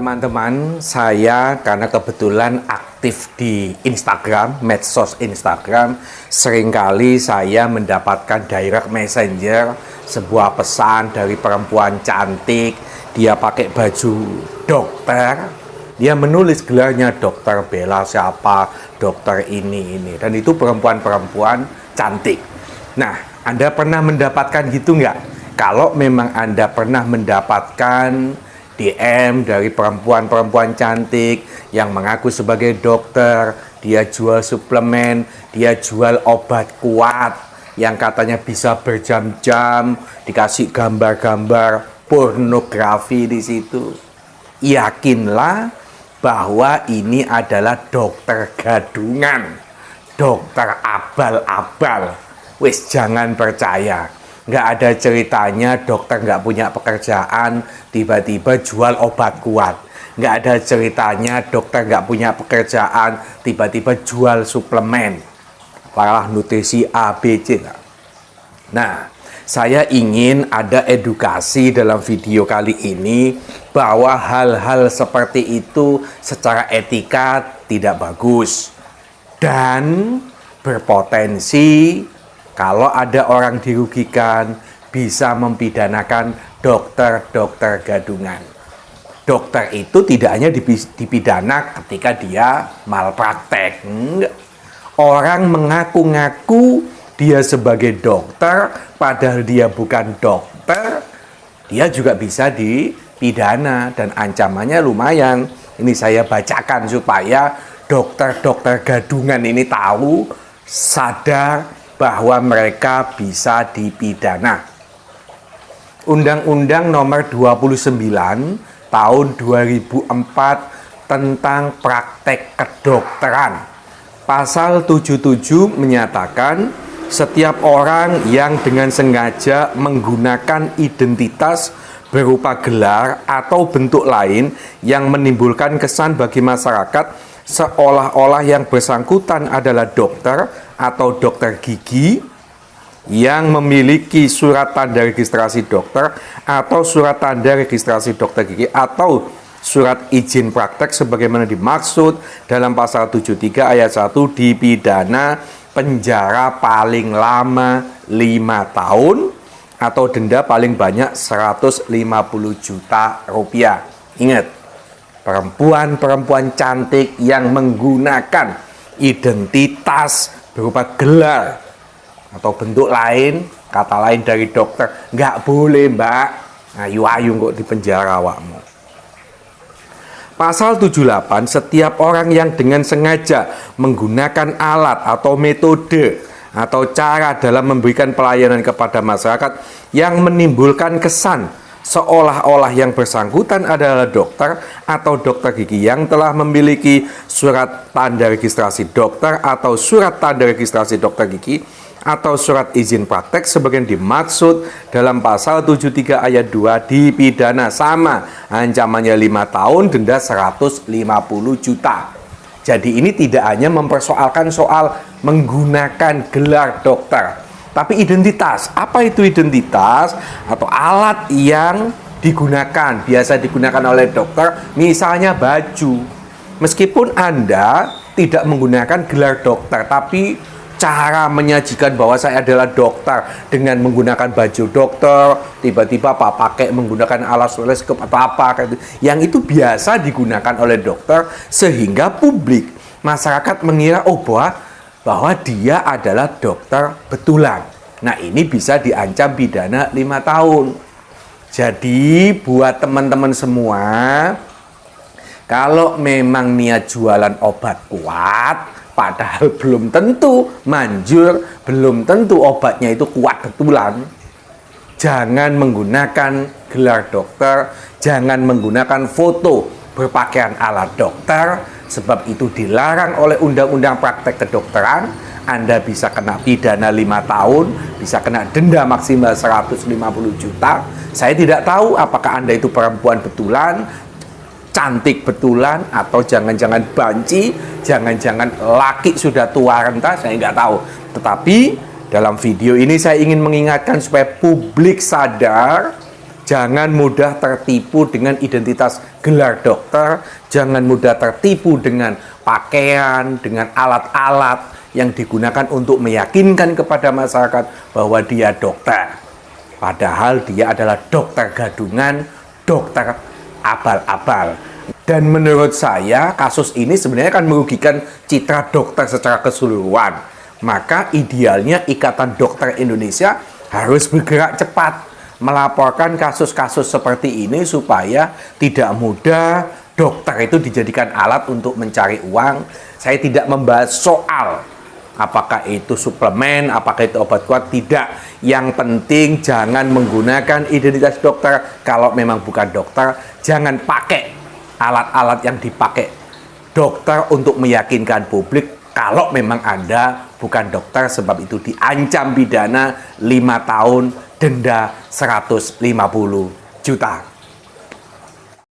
Teman-teman, saya karena kebetulan aktif di Instagram, medsos Instagram, seringkali saya mendapatkan direct messenger sebuah pesan dari perempuan cantik. Dia pakai baju dokter, dia menulis gelarnya dokter Bella siapa, dokter ini. Dan itu perempuan-perempuan cantik. Nah, Anda pernah mendapatkan gitu nggak? Kalau memang Anda pernah mendapatkan DM dari perempuan-perempuan cantik yang mengaku sebagai dokter, dia jual suplemen, dia jual obat kuat yang katanya bisa berjam-jam, dikasih gambar-gambar pornografi di situ. Yakinlah bahwa ini adalah dokter gadungan, dokter abal-abal. Wis jangan percaya. Nggak ada ceritanya dokter nggak punya pekerjaan, tiba-tiba jual obat kuat. Nggak ada ceritanya dokter nggak punya pekerjaan, tiba-tiba jual suplemen. Malah nutrisi A, B, C. Nah, saya ingin ada edukasi dalam video kali ini bahwa hal-hal seperti itu secara etika tidak bagus. Dan berpotensi kalau ada orang dirugikan, bisa mempidanakan dokter-dokter gadungan. Dokter itu tidak hanya dipidana ketika dia malpraktek. Enggak. Orang mengaku-ngaku dia sebagai dokter, padahal dia bukan dokter, dia juga bisa dipidana dan ancamannya lumayan. Ini saya bacakan supaya dokter-dokter gadungan ini tahu, sadar, bahwa mereka bisa dipidana. Undang-Undang Nomor 29 Tahun 2004 tentang praktek kedokteran. Pasal 77 menyatakan setiap orang yang dengan sengaja menggunakan identitas berupa gelar atau bentuk lain yang menimbulkan kesan bagi masyarakat seolah-olah yang bersangkutan adalah dokter atau dokter gigi yang memiliki surat tanda registrasi dokter atau surat tanda registrasi dokter gigi atau surat izin praktek sebagaimana dimaksud dalam pasal 73 ayat 1 dipidana penjara paling lama 5 tahun atau denda paling banyak 150 juta rupiah. Ingat, perempuan-perempuan cantik yang menggunakan identitas berupa gelar atau bentuk lain, kata lain dari dokter, nggak boleh mbak, ayu-ayu kok di penjara awakmu. Pasal 78, setiap orang yang dengan sengaja menggunakan alat atau metode atau cara dalam memberikan pelayanan kepada masyarakat yang menimbulkan kesan seolah-olah yang bersangkutan adalah dokter atau dokter gigi yang telah memiliki surat tanda registrasi dokter atau surat tanda registrasi dokter gigi atau surat izin praktek sebagaimana dimaksud dalam pasal 73 ayat 2 dipidana sama ancamannya 5 tahun denda 150 juta. Jadi ini tidak hanya mempersoalkan soal menggunakan gelar dokter, tapi identitas. Apa itu identitas? Atau alat yang digunakan, biasa digunakan oleh dokter, misalnya baju. Meskipun Anda tidak menggunakan gelar dokter, tapi cara menyajikan bahwa saya adalah dokter dengan menggunakan baju dokter, tiba-tiba pakai menggunakan alat stetoskop atau apa, yang itu biasa digunakan oleh dokter sehingga publik, masyarakat mengira bahwa dia adalah dokter betulan. Nah, ini bisa diancam pidana 5 tahun. Jadi buat teman-teman semua, kalau memang niat jualan obat kuat, padahal belum tentu manjur, belum tentu obatnya itu kuat betulan, jangan menggunakan gelar dokter, jangan menggunakan foto berpakaian alat dokter, sebab itu dilarang oleh Undang-Undang Praktek Kedokteran. Anda bisa kena pidana 5 tahun, bisa kena denda maksimal 150 juta. Saya tidak tahu apakah Anda itu perempuan betulan, cantik betulan, atau jangan-jangan banci, jangan-jangan laki sudah tua renta, saya nggak tahu. Tetapi dalam video ini saya ingin mengingatkan supaya publik sadar, Jangan mudah tertipu dengan identitas gelar dokter, jangan mudah tertipu dengan pakaian, dengan alat-alat yang digunakan untuk meyakinkan kepada masyarakat bahwa dia dokter. Padahal dia adalah dokter gadungan, dokter abal-abal. Dan menurut saya kasus ini sebenarnya akan merugikan citra dokter secara keseluruhan. Maka idealnya Ikatan Dokter Indonesia harus bergerak cepat melaporkan kasus-kasus seperti ini supaya tidak mudah dokter itu dijadikan alat untuk mencari uang. Saya tidak membahas soal apakah itu suplemen, apakah itu obat kuat, tidak. Yang penting jangan menggunakan identitas dokter kalau memang bukan dokter. Jangan pakai alat-alat yang dipakai dokter untuk meyakinkan publik kalau memang Anda bukan dokter, sebab itu diancam pidana 5 tahun, denda 150 juta.